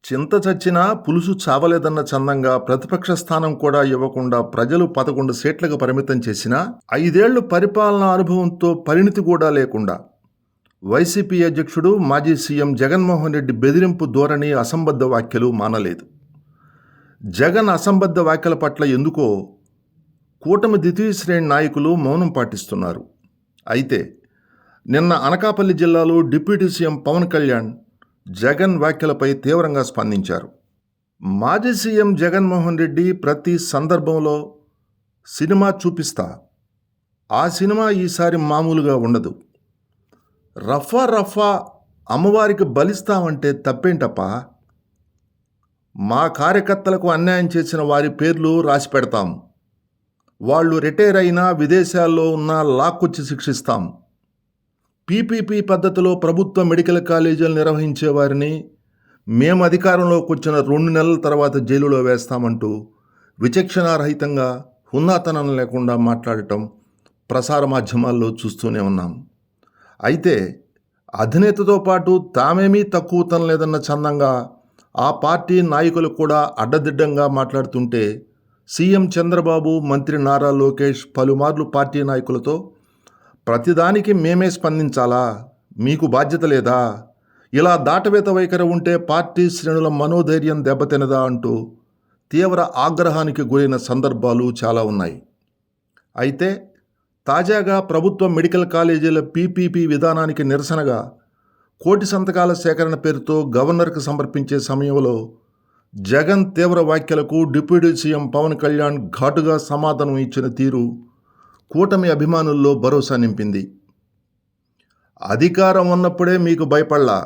చింత చచ్చినా పులుసు చావలేదన్న చందంగా ప్రతిపక్ష స్థానం కూడా ఇవ్వకుండా ప్రజలు 11 సీట్లకు పరిమితం చేసినా 5 ఏళ్లు పరిపాలనా అనుభవంతో పరిణితి కూడా లేకుండా వైసీపీ అధ్యక్షుడు మాజీ సీఎం జగన్మోహన్ రెడ్డి బెదిరింపు ధోరణి అసంబద్ధ వ్యాఖ్యలు మానలేదు. జగన్ అసంబద్ధ వ్యాఖ్యల పట్ల ఎందుకో కూటమి ద్వితీయ శ్రేణి నాయకులు మౌనం పాటిస్తున్నారు. అయితే నిన్న అనకాపల్లి జిల్లాలో డిప్యూటీ సీఎం పవన్ కళ్యాణ్ జగన్ వ్యాఖ్యలపై తీవ్రంగా స్పందించారు. మాజీ సీఎం జగన్మోహన్ రెడ్డి ప్రతి సందర్భంలో సినిమా చూపిస్తా, ఆ సినిమా ఈసారి మామూలుగా ఉండదు, రఫా అమ్మవారికి బలిస్తామంటే తప్పేంటప్ప, మా కార్యకర్తలకు అన్యాయం చేసిన వారి పేర్లు రాసి పెడతాం, వాళ్ళు రిటైర్ అయినా విదేశాల్లో ఉన్నా లాక్కొచ్చి శిక్షిస్తాం, పీపీపీ పద్ధతిలో ప్రభుత్వ మెడికల్ కాలేజీలు నిర్వహించే వారిని మేము అధికారంలోకి వచ్చిన 2 నెలల తర్వాత జైలులో వేస్తామంటూ విచక్షణారహితంగా హుందాతనం లేకుండా మాట్లాడటం ప్రసార మాధ్యమాల్లో చూస్తూనే ఉన్నాం. అయితే అధినేతతో పాటు తామేమీ తక్కువ తనలేదన్న చందంగా ఆ పార్టీ నాయకులు కూడా అడ్డదిడ్డంగా మాట్లాడుతుంటే సీఎం చంద్రబాబు, మంత్రి నారా లోకేష్ పలుమార్లు పార్టీ నాయకులతో ప్రతిదానికి మేమే స్పందించాలా, మీకు బాధ్యత లేదా, ఇలా దాటవేత వైఖరి ఉంటే పార్టీ శ్రేణుల మనోధైర్యం దెబ్బతినదా అంటూ తీవ్ర ఆగ్రహానికి గురైన సందర్భాలు చాలా ఉన్నాయి. అయితే తాజాగా ప్రభుత్వ మెడికల్ కాలేజీల పీపీపీ విధానానికి నిరసనగా 1 కోటి సంతకాల సేకరణ పేరుతో గవర్నర్కు సమర్పించే సమయంలో జగన్ తీవ్ర వ్యాఖ్యలకు డిప్యూటీ సీఎం పవన్ కళ్యాణ్ ఘాటుగా సమాధానం ఇచ్చిన తీరు కూటమి అభిమానుల్లో భరోసా నింపింది. అధికారం ఉన్నప్పుడే మీకు భయపడలా,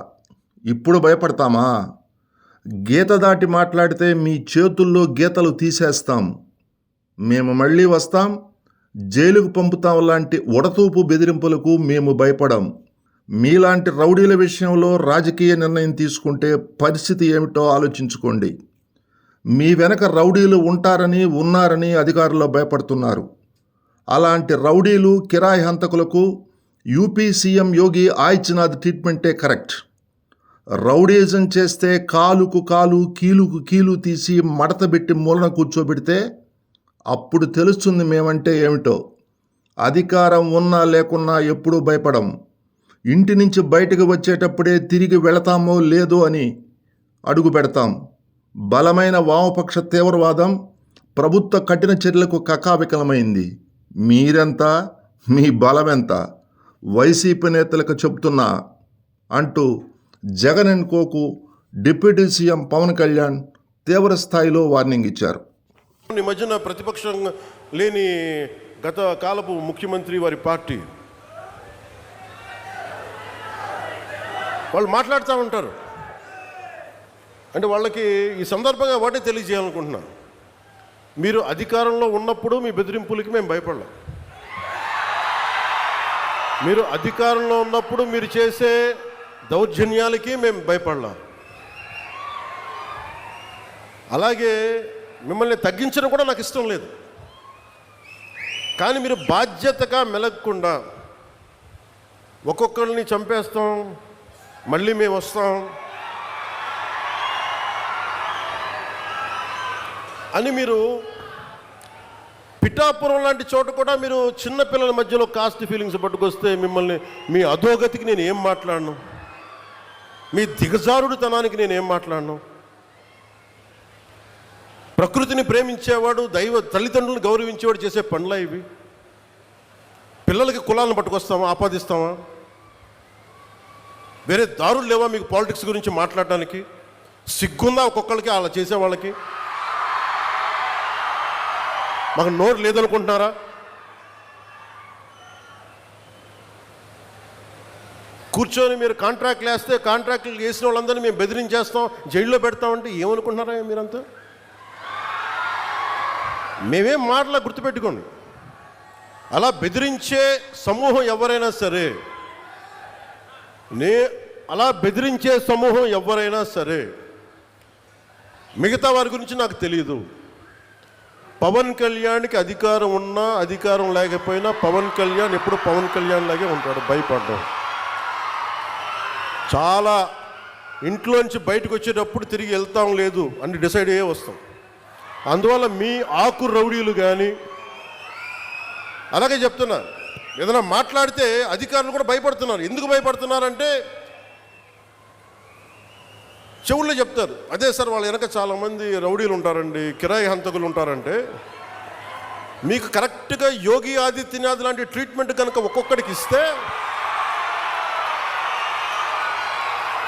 ఇప్పుడు భయపడతామా? గీత దాటి మాట్లాడితే మీ చేతుల్లో గీతలు తీసేస్తాం, మేము మళ్ళీ వస్తాం, జైలుకు పంపుతాం లాంటి ఉడతూపు బెదిరింపులకు మేము భయపడం. మీలాంటి రౌడీల విషయంలో రాజకీయ నిర్ణయం తీసుకుంటే పరిస్థితి ఏమిటో ఆలోచించుకోండి. మీ వెనక రౌడీలు ఉంటారని, ఉన్నారని అధికారులు భయపడుతున్నారు. అలాంటి రౌడీలు, కిరాయి హంతకులకు UP CM Yogi Adityanath ట్రీట్మెంటే correct. Rowdyism చేస్తే కాలుకు కాలు, కీలుకు కీలు తీసి మడతబెట్టి మూలన కూర్చోబెడితే అప్పుడు తెలుస్తుంది మేమంటే ఏమిటో. అధికారం ఉన్నా లేకున్నా ఎప్పుడూ భయపడం. ఇంటి నుంచి బయటకు వచ్చేటప్పుడే తిరిగి వెళతామో లేదో అని అడుగు పెడతాం. బలమైన వామపక్ష తీవ్రవాదం ప్రభుత్వ కఠిన చర్యలకు కకావికలమైంది. మీరెంత, మీ బలమెంత, వైసీపీ నేతలకు చెప్తున్నా అంటూ జగన్ అండ్ కోకు డిప్యూటీ సీఎం పవన్ కళ్యాణ్ తీవ్ర స్థాయిలో వార్నింగ్ ఇచ్చారు. ఈ మధ్యన ప్రతిపక్షం లేని గత కాలపు ముఖ్యమంత్రి వారి పార్టీ వాళ్ళు మాట్లాడుతూ ఉంటారు. అంటే వాళ్ళకి ఈ సందర్భంగా వాటే తెలియజేయాలనుకుంటున్నాను. మీరు అధికారంలో ఉన్నప్పుడు మీ బెదిరింపులకి మేము భయపడలేం. మీరు అధికారంలో ఉన్నప్పుడు మీరు చేసే దౌర్జన్యాలకి మేము భయపడలేం. అలాగే మిమ్మల్ని తగ్గించడం కూడా నాకు ఇష్టం లేదు. కానీ మీరు బాధ్యతగా మెలగకుండా ఒక్కొక్కరిని చంపేస్తాం, మళ్ళీ మేము వస్తాం అని మీరు పిఠాపురం లాంటి చోట కూడా మీరు చిన్నపిల్లల మధ్యలో కాస్ట్ ఫీలింగ్స్ పట్టుకొస్తే మిమ్మల్ని, మీ అధోగతికి నేను ఏం మాట్లాడను, మీ దిగజారుడుతనానికి నేను ఏం మాట్లాడను. ప్రకృతిని ప్రేమించేవాడు, తల్లిదండ్రులను గౌరవించేవాడు చేసే పనులా ఇవి? పిల్లలకి కులాలను పట్టుకొస్తామా, ఆపాదిస్తామా? వేరే దారులు లేవా మీకు పాలిటిక్స్ గురించి మాట్లాడడానికి? సిగ్గుందా ఒక్కొక్కరికి అలా చేసే వాళ్ళకి? మాకు నోరు లేదనుకుంటున్నారా? కూర్చొని మీరు కాంట్రాక్ట్లు వేస్తే కాంట్రాక్ట్లు వేసిన వాళ్ళందరినీ మేము బెదిరించేస్తాం, జైల్లో పెడతామంటే ఏమనుకుంటున్నారా మీరంతా? మేమేం మాటలా గుర్తుపెట్టుకోండి. అలా బెదిరించే సమూహం ఎవరైనా సరే, అలా బెదిరించే సమూహం ఎవరైనా సరే, మిగతా వారి గురించి నాకు తెలియదు. పవన్ కళ్యాణ్కి అధికారం ఉన్నా అధికారం లేకపోయినా పవన్ కళ్యాణ్ ఎప్పుడు పవన్ కళ్యాణ్ లాగే ఉంటాడు, భయపడ్డం. చాలా ఇంట్లోంచి బయటకు వచ్చేటప్పుడు తిరిగి వెళ్తాం లేదు అని డిసైడ్ అయ్యే వస్తాం. అందువల్ల మీ ఆకు రౌడీలు కానీ, అలాగే చెప్తున్నా, ఏదైనా మాట్లాడితే అధికారులు కూడా భయపడుతున్నారు. ఎందుకు భయపడుతున్నారంటే చెవుల్లో చెప్తారు, అదే సార్ వాళ్ళ వెనక చాలామంది రౌడీలు ఉంటారండి, కిరాయి హంతకులు ఉంటారంటే, మీకు కరెక్ట్గా యోగి ఆదిత్యనాథ్ లాంటి ట్రీట్మెంట్ కనుక ఒక్కొక్కడికి ఇస్తే,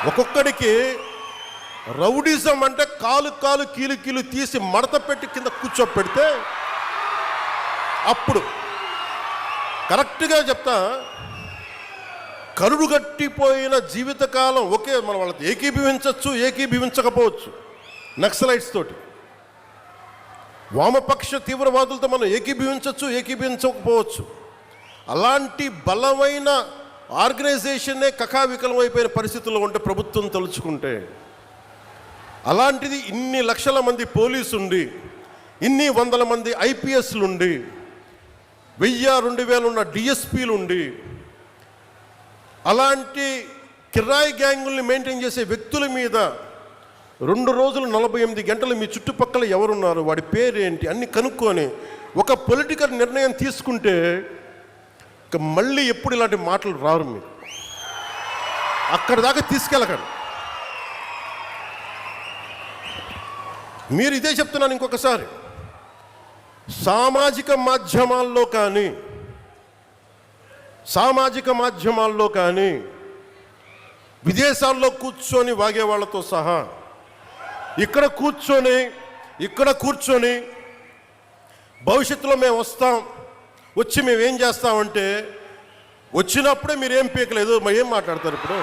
ఒక్కొక్కడికి రౌడీజం అంటే కాలు కాలు కీలు కీలు తీసి మడత పెట్టి కింద కూర్చోపెడితే, అప్పుడు కరెక్ట్గా చెప్తా, కరుడు గట్టిపోయిన జీవితకాలం ఒకే మనం వాళ్ళతో ఏకీభవించవచ్చు, ఏకీభవించకపోవచ్చు. నక్సలైట్స్ తోటి, వామపక్ష తీవ్రవాదులతో మనం ఏకీభవించవచ్చు, ఏకీభవించకపోవచ్చు. అలాంటి బలమైన ఆర్గనైజేషన్నే కకావికలం అయిపోయిన పరిస్థితుల్లో ఉంటే ప్రభుత్వం తలుచుకుంటే, అలాంటిది ఇన్ని లక్షల మంది పోలీసు ఉండి, ఇన్ని వందల మంది ఐపీఎస్లు ఉండి, 1000-2000 ఉన్న డిఎస్పీలు ఉండి, అలాంటి కిరాయి గ్యాంగుల్ని మెయింటైన్ చేసే వ్యక్తుల మీద 2 రోజులు 48 గంటలు మీ చుట్టుపక్కల ఎవరున్నారు, వాడి పేరేంటి అన్ని కనుక్కొని ఒక పొలిటికల్ నిర్ణయం తీసుకుంటే ఇక మళ్ళీ ఎప్పుడు ఇలాంటి మాటలు రారు. మీకు అక్కడి దాకా తీసుకెళ్ళకండి. మీరు ఇదే చెప్తున్నాను ఇంకొకసారి, సామాజిక మాధ్యమాల్లో కానీ విదేశాల్లో కూర్చొని వాగే వాళ్ళతో సహా ఇక్కడ కూర్చొని భవిష్యత్తులో మేము వస్తాం, వచ్చి మేము ఏం చేస్తామంటే, వచ్చినప్పుడే మీరేం పీకలేదు, మరి ఏం మాట్లాడతారు ఇప్పుడు?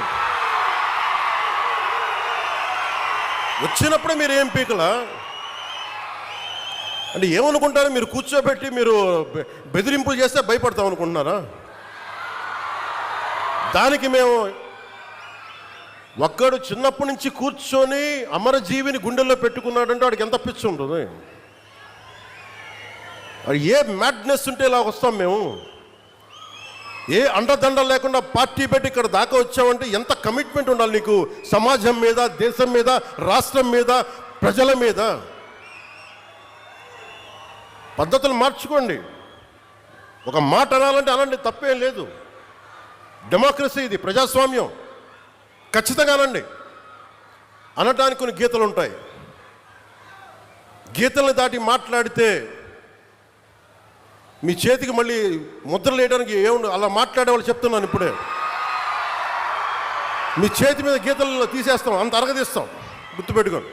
వచ్చినప్పుడే మీరు ఏం పీకలా అంటే ఏమనుకుంటారు? మీరు కూర్చోబెట్టి మీరు బెదిరింపులు చేస్తే భయపడతాం అనుకుంటున్నారా? దానికి మేము ఒక్కడు చిన్నప్పటి నుంచి కూర్చొని అమరజీవిని గుండెల్లో పెట్టుకున్నాడంటే వాడికి ఎంత పిచ్చి ఉంటుంది? ఏ మ్యాడ్నెస్ ఉంటే ఇలా వస్తాం మేము? ఏ అండదండ లేకుండా పార్టీ పెట్టి ఇక్కడ దాకా వచ్చామంటే ఎంత కమిట్మెంట్ ఉండాలి నీకు, సమాజం మీద, దేశం మీద, రాష్ట్రం మీద, ప్రజల మీద. పద్ధతులు మార్చుకోండి. ఒక మాట అనాలంటే అలాంటి తప్పేం లేదు. డెమోక్రసీ ఇది, ప్రజాస్వామ్యం. ఖచ్చితంగా అనండి. అనటానికి కొన్ని గీతలు ఉంటాయి. గీతల్ని దాటి మాట్లాడితే మీ చేతికి మళ్ళీ ముద్రలు వేయడానికి ఏముంది? అలా మాట్లాడే వాళ్ళు చెప్తున్నాను ఇప్పుడే, మీ చేతి మీద గీతలు తీసేస్తాం, అంత అరగదీస్తాం, గుర్తుపెట్టుకోండి.